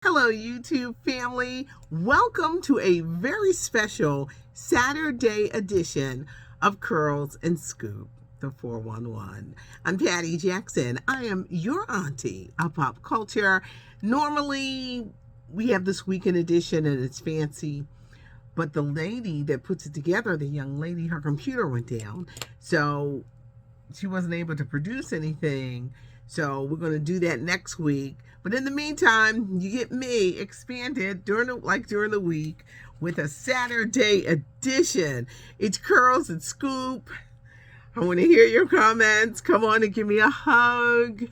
Hello, YouTube family. Welcome to a very special Saturday edition of Curls and Scoop, the 411. I'm Patty Jackson. I am your auntie of pop culture. Normally, we have this weekend edition and it's fancy, but the lady that puts it together, the young lady, her computer went down. So she wasn't able to produce anything. So we're going to do that next week. But in the meantime, you get me expanded during the week with a Saturday edition. It's Curls and Scoop. I want to hear your comments. Come on and give me a hug.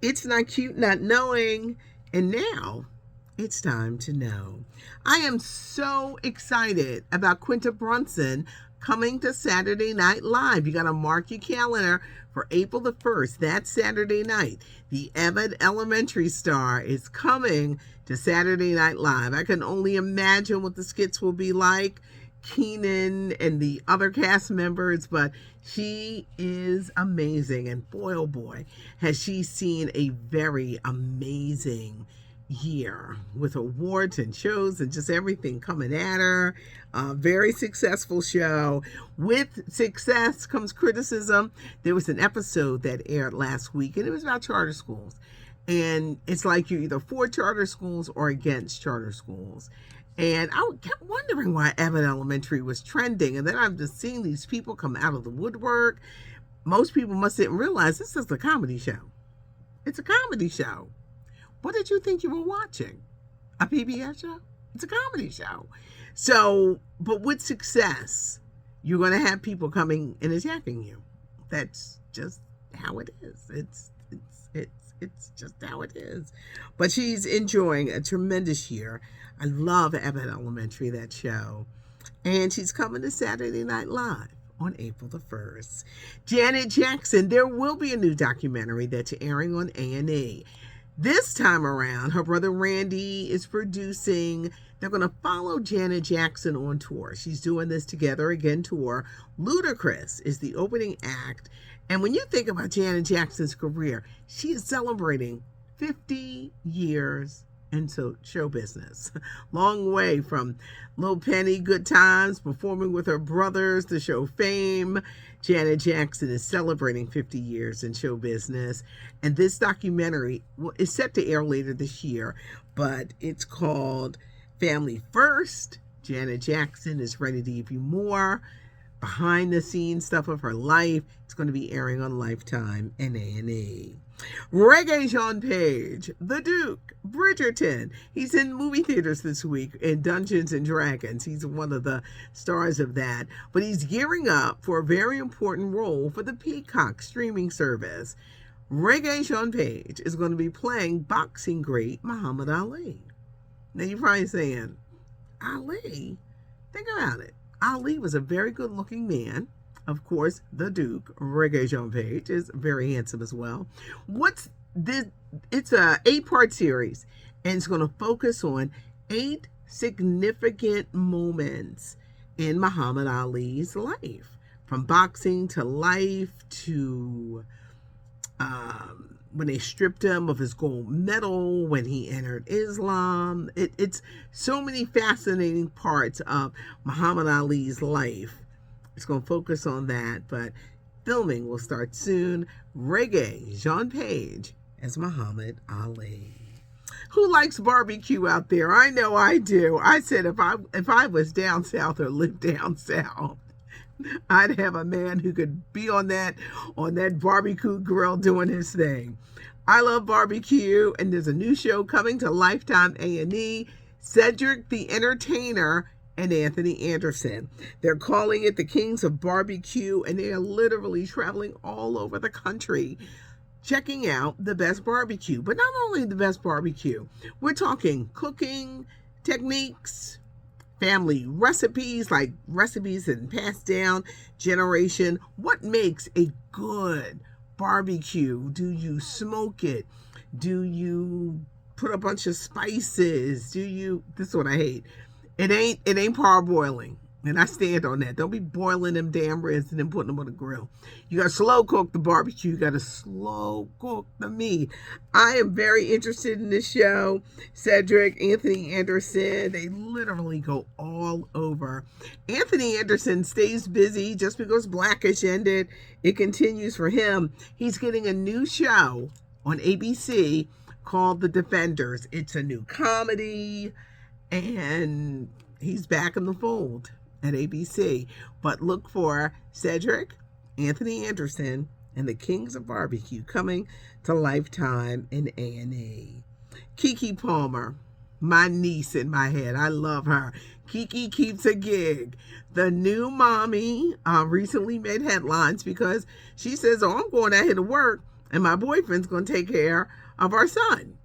It's not cute not knowing. And now it's time to know. I am so excited about Quinta Brunson coming to Saturday Night Live. You got to mark your calendar for April the 1st. That's Saturday night. The Abbott Elementary star is coming to Saturday Night Live. I can only imagine what the skits will be like, Keenan and the other cast members, but she is amazing. And boy, oh boy, has she seen a very amazing year with awards and shows and just everything coming at her. Very successful show. With success comes criticism. There was an episode that aired last week and it was about charter schools. And it's like you're either for charter schools or against charter schools. And I kept wondering why Abbott Elementary was trending. And then I'm just seeing these people come out of the woodwork. Most people must didn't realize this is a comedy show. It's a comedy show. What did you think you were watching? A PBS show? It's a comedy show. So, but with success, you're going to have people coming and attacking you. That's just how it is. It's just how it is. But she's enjoying a tremendous year. I love Abbott Elementary, that show. And she's coming to Saturday Night Live on April the 1st. Janet Jackson, there will be a new documentary that's airing on A&E. This time around, her brother Randy is producing. They're going to follow Janet Jackson on tour. She's doing this Together Again tour. Ludacris is the opening act. And when you think about Janet Jackson's career, she is celebrating 50 years into show business. Long way from Lil Penny, Good Times, performing with her brothers, the show Fame. Janet Jackson is celebrating 50 years in show business. And this documentary is set to air later this year, but it's called Family First. Janet Jackson is ready to give you more behind the scenes stuff of her life. It's going to be airing on Lifetime and A&E. Reg-Jean, the Duke, Bridgerton. He's in movie theaters this week in Dungeons and Dragons. He's one of the stars of that. But he's gearing up for a very important role for the Peacock streaming service. Reg-Jean is going to be playing boxing great Muhammad Ali. Now you're probably saying, Ali? Think about it. Ali was a very good-looking man. Of course, the Duke, Reg-Jean is very handsome as well. What's this? It's a 8-part series, and it's going to focus on 8 significant moments in Muhammad Ali's life, from boxing to life to when they stripped him of his gold medal, when he entered Islam. It's so many fascinating parts of Muhammad Ali's life. It's going to focus on that, but filming will start soon. Reg-Jean as Muhammad Ali. Who likes barbecue out there? I know I do. I said if I was down south or lived down south, I'd have a man who could be on that barbecue grill doing his thing. I love barbecue, and there's a new show coming to Lifetime A&E, Cedric the Entertainer and Anthony Anderson. They're calling it the Kings of Barbecue, and they are literally traveling all over the country checking out the best barbecue. But not only the best barbecue, we're talking cooking techniques, family recipes, like recipes that passed down generation. What makes a good barbecue? Do you smoke it? Do you put a bunch of spices? This is what I hate. It ain't parboiling. And I stand on that. Don't be boiling them damn ribs and then putting them on the grill. You got to slow cook the barbecue. You got to slow cook the meat. I am very interested in this show. Cedric, Anthony Anderson, they literally go all over. Anthony Anderson stays busy just because Blackish ended. It continues for him. He's getting a new show on ABC called The Defenders. It's a new comedy, and he's back in the fold at ABC. But look for Cedric, Anthony Anderson, and the Kings of Barbecue coming to Lifetime and A&E. Keke Palmer, my niece in my head. I love her. Keke keeps a gig. The new mommy recently made headlines because she says, oh, I'm going out here to work and my boyfriend's going to take care of our son.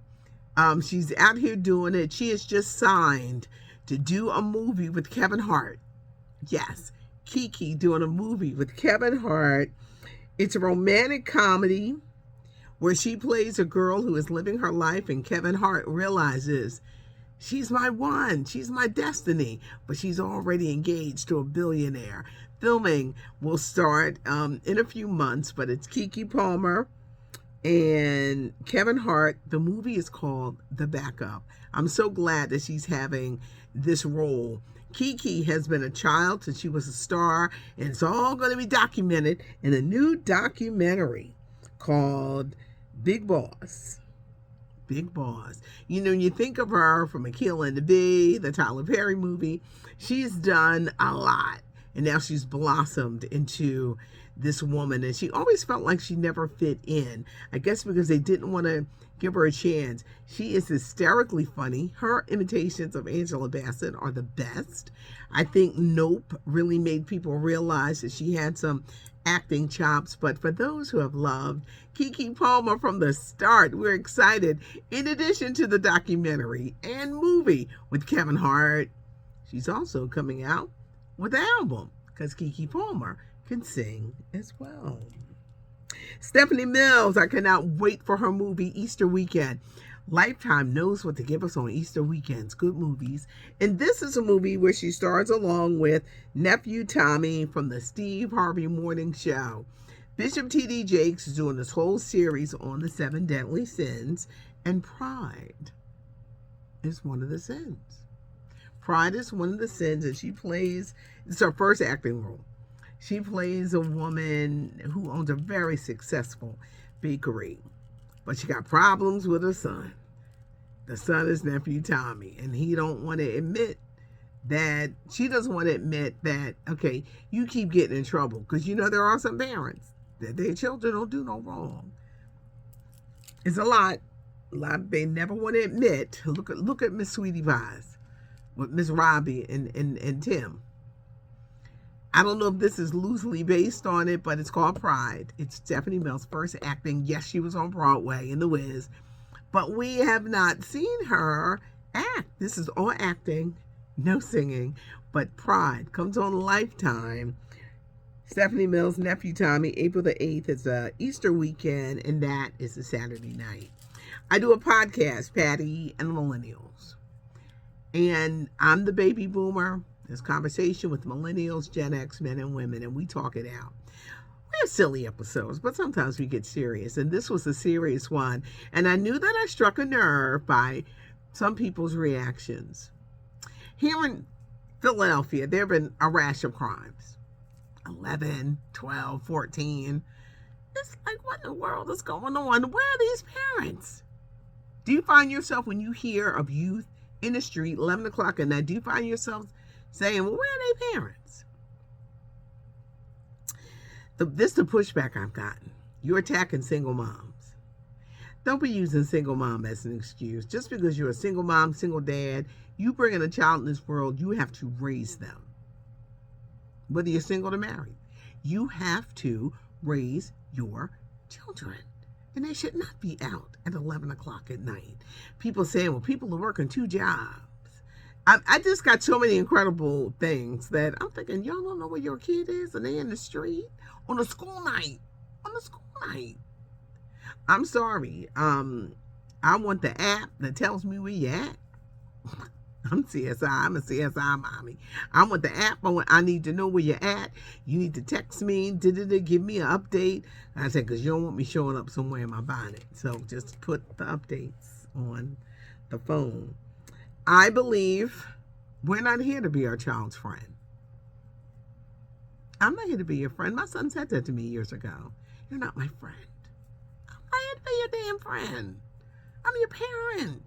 She's out here doing it. She has just signed to do a movie with Kevin Hart. Yes, Keke doing a movie with Kevin Hart. It's a romantic comedy where she plays a girl who is living her life, and Kevin Hart realizes she's my one, she's my destiny, but she's already engaged to a billionaire. Filming will start in a few months, but it's Keke Palmer and Kevin Hart. The movie is called The Backup. I'm so glad that she's having this role. Keke has been a child since she was a star, and it's all going to be documented in a new documentary called Big Boss. Big Boss. You know, when you think of her from Akilah and the Bee, the Tyler Perry movie, she's done a lot, and now she's blossomed into this woman, and she always felt like she never fit in. I guess because they didn't want to give her a chance. She is hysterically funny. Her imitations of Angela Bassett are the best. I think Nope really made people realize that she had some acting chops. But for those who have loved Keke Palmer from the start, we're excited. In addition to the documentary and movie with Kevin Hart, she's also coming out with an album because Keke Palmer can sing as well. Stephanie Mills, I cannot wait for her movie Easter weekend. Lifetime knows what to give us on Easter weekends, good movies. And this is a movie where she stars along with nephew Tommy from the Steve Harvey Morning Show. Bishop T.D. Jakes is doing this whole series on the 7 deadly sins, and pride is one of the sins. Pride is one of the sins, and she plays, it's her first acting role. She plays a woman who owns a very successful bakery, but she got problems with her son. The son is nephew Tommy, and he don't want to admit that, she doesn't want to admit that, okay, you keep getting in trouble, because you know there are some parents that their children don't do no wrong. It's a lot they never want to admit. Look at Miss Sweetie Pies with Miss Robbie and Tim. I don't know if this is loosely based on it, but it's called Pride. It's Stephanie Mills' first acting. Yes, she was on Broadway in The Wiz, but we have not seen her act. This is all acting, no singing, but Pride comes on Lifetime. Stephanie Mills' nephew Tommy, April the 8th is a Easter weekend, and that is a Saturday night. I do a podcast, Patty and Millennials, and I'm the baby boomer. There's conversation with millennials, Gen X, men and women, and we talk it out. We have silly episodes, but sometimes we get serious, and this was a serious one. And I knew that I struck a nerve by some people's reactions. Here in Philadelphia, there have been a rash of crimes. 11, 12, 14. It's like, what in the world is going on? Where are these parents? Do you find yourself, when you hear of youth in the street, 11 o'clock at night, do you find yourself saying, well, where are their parents? This is the pushback I've gotten. You're attacking single moms. Don't be using single mom as an excuse. Just because you're a single mom, single dad, you bring in a child in this world, you have to raise them. Whether you're single or married, you have to raise your children. And they should not be out at 11 o'clock at night. People saying, well, people are working 2 jobs. I just got so many incredible things that I'm thinking, y'all don't know where your kid is, and they in the street on a school night. I'm sorry. I want the app that tells me where you at. I'm CSI. I'm a CSI mommy. I want the app. I need to know where you're at. You need to text me. Give me an update. I said, because you don't want me showing up somewhere in my bonnet. So just put the updates on the phone. I believe we're not here to be our child's friend. I'm not here to be your friend. My son said that to me years ago. You're not my friend. I'm not here to be your damn friend. I'm your parent.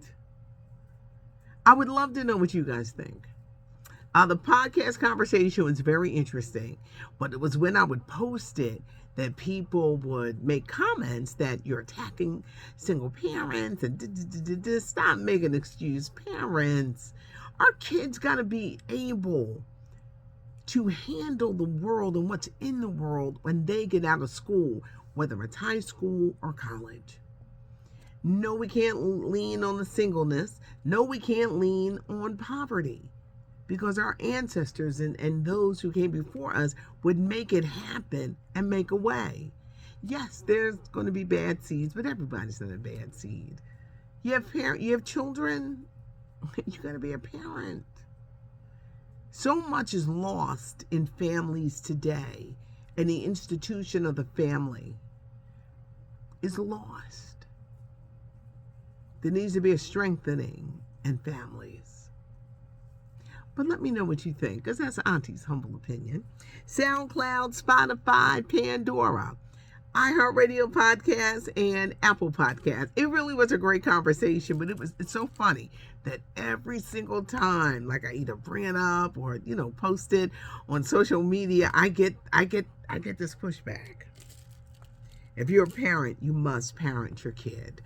I would love to know what you guys think. The podcast conversation was very interesting, but it was when I would post it that people would make comments that you're attacking single parents and stop making excuse parents. Our kids got to be able to handle the world and what's in the world when they get out of school, whether it's high school or college. No, we can't lean on the singleness. No, we can't lean on poverty, because our ancestors and those who came before us would make it happen and make a way. Yes, there's going to be bad seeds, but everybody's not a bad seed. You have children, you got to be a parent. So much is lost in families today, and the institution of the family is lost. There needs to be a strengthening in families. But let me know what you think, because that's Auntie's humble opinion. SoundCloud, Spotify, Pandora, iHeartRadio Podcast, and Apple Podcast. It really was a great conversation, but it's so funny that every single time, like I either bring it up or post it on social media, I get this pushback. If you're a parent, you must parent your kid.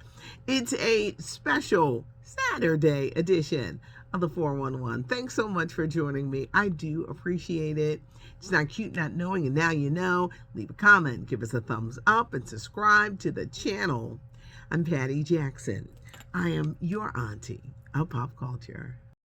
It's a special Saturday edition of the 411. Thanks so much for joining me. I do appreciate it. It's not cute not knowing, and now you know. Leave a comment, give us a thumbs up, and subscribe to the channel. I'm Patty Jackson. I am your auntie of pop culture.